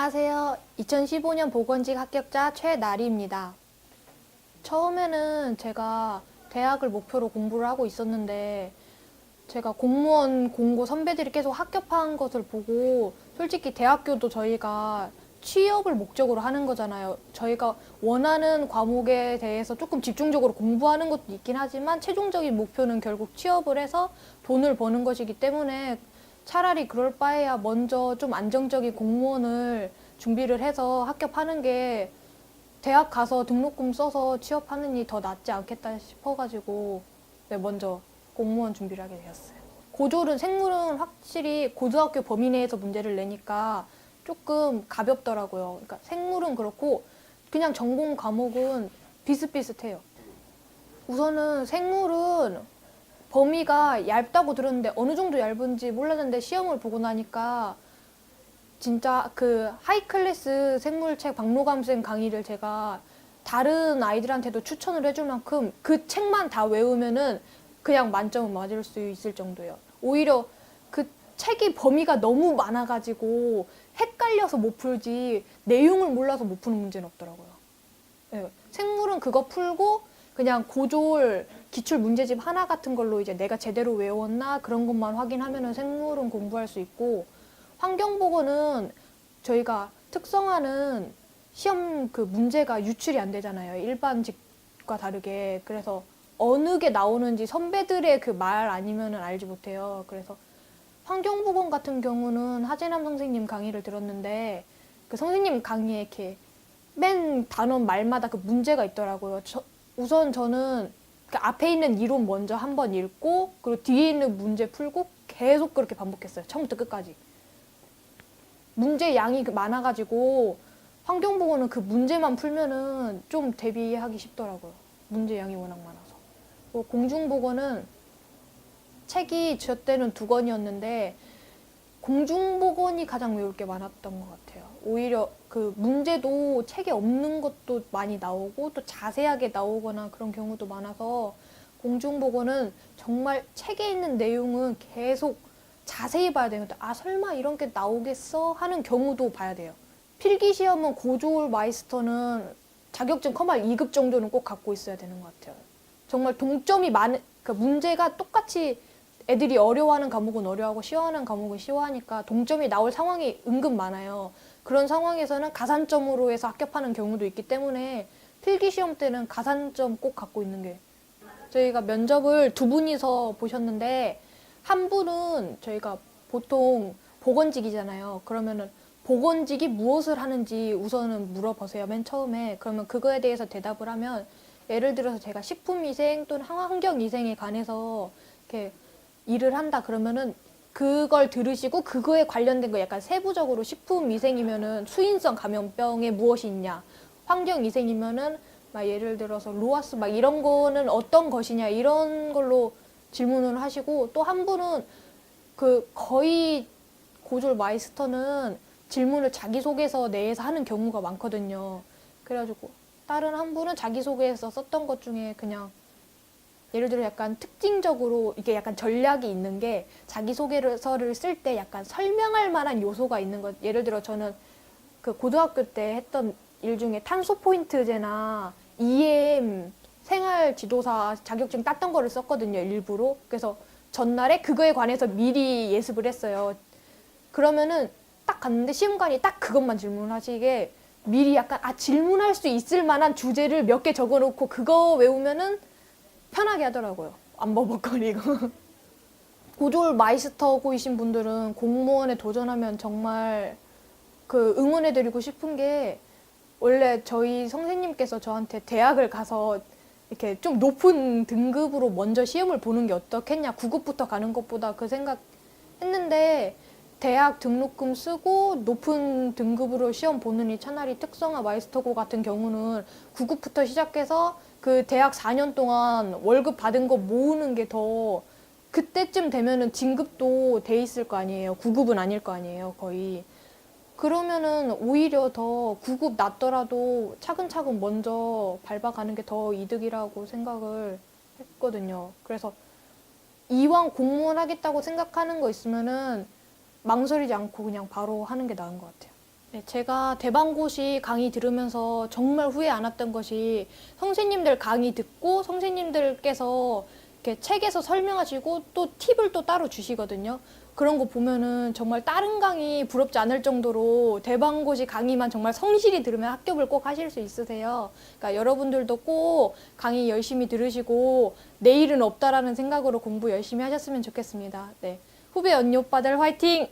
안녕하세요. 2015년 보건직 합격자 최나리입니다. 처음에는 제가 대학을 목표로 공부를 하고 있었는데 제가 공무원 공고 선배들이 계속 합격한 것을 보고 솔직히 대학교도 저희가 취업을 목적으로 하는 거잖아요. 저희가 원하는 과목에 대해서 조금 집중적으로 공부하는 것도 있긴 하지만 최종적인 목표는 결국 취업을 해서 돈을 버는 것이기 때문에 차라리 그럴 바에야 먼저 좀 안정적인 공무원을 준비를 해서 합격하는 게 대학 가서 등록금 써서 취업하느니 더 낫지 않겠다 싶어가지고 먼저 공무원 준비를 하게 되었어요. 고졸은 생물은 확실히 고등학교 범위 내에서 문제를 내니까 조금 가볍더라고요. 그러니까 생물은 그렇고 그냥 전공 과목은 비슷비슷해요. 우선은 생물은 범위가 얇다고 들었는데 어느 정도 얇은지 몰랐는데 시험을 보고 나니까 진짜 그 하이클래스 생물책 박노감 쌤 강의를 제가 다른 아이들한테도 추천을 해줄 만큼 그 책만 다 외우면은 그냥 만점은 맞을 수 있을 정도예요. 오히려 그 책이 범위가 너무 많아가지고 헷갈려서 못 풀지 내용을 몰라서 못 푸는 문제는 없더라고요. 네. 생물은 그거 풀고 그냥 고졸 기출 문제집 하나 같은 걸로 이제 내가 제대로 외웠나 그런 것만 확인하면은 생물은 공부할 수 있고, 환경보건은 저희가 특성화는 시험 그 문제가 유출이 안 되잖아요. 일반직과 다르게. 그래서 어느 게 나오는지 선배들의 그 말 아니면은 알지 못해요. 그래서 환경보건 같은 경우는 하재남 선생님 강의를 들었는데 그 선생님 강의에 이렇게 맨 단원 말마다 그 문제가 있더라고요. 우선 저는 그 앞에 있는 이론 먼저 한번 읽고 그리고 뒤에 있는 문제 풀고 계속 그렇게 반복했어요. 처음부터 끝까지. 문제 양이 많아가지고 환경보고는 그 문제만 풀면은 좀 대비하기 쉽더라고요. 문제 양이 워낙 많아서. 공중보고는 책이 저 때는 2권이었는데 공중보건이 가장 외울 게 많았던 것 같아요. 오히려 그 문제도 책에 없는 것도 많이 나오고 또 자세하게 나오거나 그런 경우도 많아서 공중보건은 정말 책에 있는 내용은 계속 자세히 봐야 되는데 설마 이런 게 나오겠어? 하는 경우도 봐야 돼요. 필기시험은 고졸 마이스터는 자격증 커말 2급 정도는 꼭 갖고 있어야 되는 것 같아요. 정말 동점이 많은, 그러니까 문제가 똑같이 애들이 어려워하는 과목은 어려워하고 쉬워하는 과목은 쉬워하니까 동점이 나올 상황이 은근 많아요. 그런 상황에서는 가산점으로 해서 합격하는 경우도 있기 때문에 필기시험 때는 가산점 꼭 갖고 있는 게, 저희가 면접을 2분이서 보셨는데 한 분은 저희가 보통 보건직이잖아요. 그러면은 보건직이 무엇을 하는지 우선은 물어보세요. 맨 처음에. 그러면 그거에 대해서 대답을 하면, 예를 들어서 제가 식품위생 또는 환경위생에 관해서 이렇게 일을 한다 그러면은 그걸 들으시고 그거에 관련된 거 약간 세부적으로, 식품위생이면은 수인성 감염병에 무엇이 있냐, 환경위생이면은 막 예를 들어서 로아스 막 이런 거는 어떤 것이냐 이런 걸로 질문을 하시고, 또 한 분은 그 거의 고졸 마이스터는 질문을 자기소개서 내에서 하는 경우가 많거든요. 그래가지고 다른 한 분은 자기소개서 썼던 것 중에 그냥 예를 들어 약간 특징적으로 이게 약간 전략이 있는 게, 자기소개서를 쓸 때 약간 설명할 만한 요소가 있는 것. 예를 들어 저는 그 고등학교 때 했던 일 중에 탄소 포인트제나 EM 생활 지도사 자격증 땄던 거를 썼거든요, 일부러. 그래서 전날에 그거에 관해서 미리 예습을 했어요. 그러면은 딱 갔는데 시험관이 딱 그것만 질문하시게 미리 약간 질문할 수 있을 만한 주제를 몇 개 적어놓고 그거 외우면은 편하게 하더라고요. 안 버벅거리고. 고졸 마이스터고이신 분들은 공무원에 도전하면 정말 그 응원해드리고 싶은 게, 원래 저희 선생님께서 저한테 대학을 가서 이렇게 좀 높은 등급으로 먼저 시험을 보는 게 어떻겠냐, 9급부터 가는 것보다 그 생각 했는데, 대학 등록금 쓰고 높은 등급으로 시험 보느니 차라리 특성화 마이스터고 같은 경우는 9급부터 시작해서 그 대학 4년 동안 월급 받은 거 모으는 게 더, 그때쯤 되면은 진급도 돼 있을 거 아니에요. 9급은 아닐 거 아니에요, 거의. 그러면은 오히려 더 9급 낮더라도 차근차근 먼저 밟아가는 게 더 이득이라고 생각을 했거든요. 그래서 이왕 공무원 하겠다고 생각하는 거 있으면은 망설이지 않고 그냥 바로 하는 게 나은 것 같아요. 네, 제가 대방고시 강의 들으면서 정말 후회 안 했던 것이 선생님들 강의 듣고 선생님들께서 이렇게 책에서 설명하시고 또 팁을 또 따로 주시거든요. 그런 거 보면은 정말 다른 강의 부럽지 않을 정도로 대방고시 강의만 정말 성실히 들으면 합격을 꼭 하실 수 있으세요. 그러니까 여러분들도 꼭 강의 열심히 들으시고 내일은 없다라는 생각으로 공부 열심히 하셨으면 좋겠습니다. 네. 후배 언니 오빠들 화이팅!